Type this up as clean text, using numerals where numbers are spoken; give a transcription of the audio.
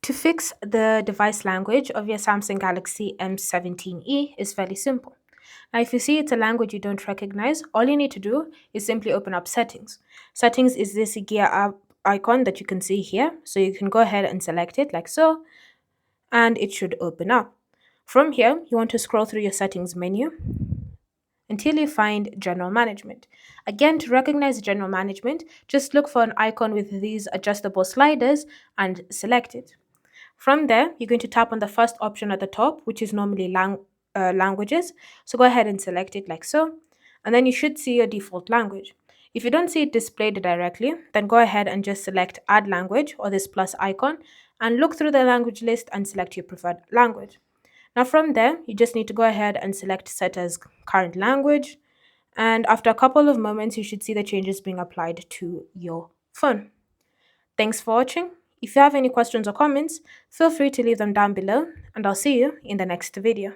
To fix the device language of your Samsung Galaxy M17e is fairly simple. Now, if you see it's a language you don't recognize, all you need to do is simply open up Settings. Settings is this gear up icon that you can see here. So you can go ahead and select it like so, and it should open up. From here, you want to scroll through your settings menu until you find General Management. Again, to recognize General Management, just look for an icon with these adjustable sliders and select it. From there, you're going to tap on the first option at the top, which is normally languages. So go ahead and select it like so, and then you should see your default language. If you don't see it displayed directly, then go ahead and just select Add Language or this plus icon and look through the language list and select your preferred language. Now from there, you just need to go ahead and select Set as Current Language, and after a couple of moments, you should see the changes being applied to your phone. Thanks for watching. If you have any questions or comments, feel free to leave them down below, and I'll see you in the next video.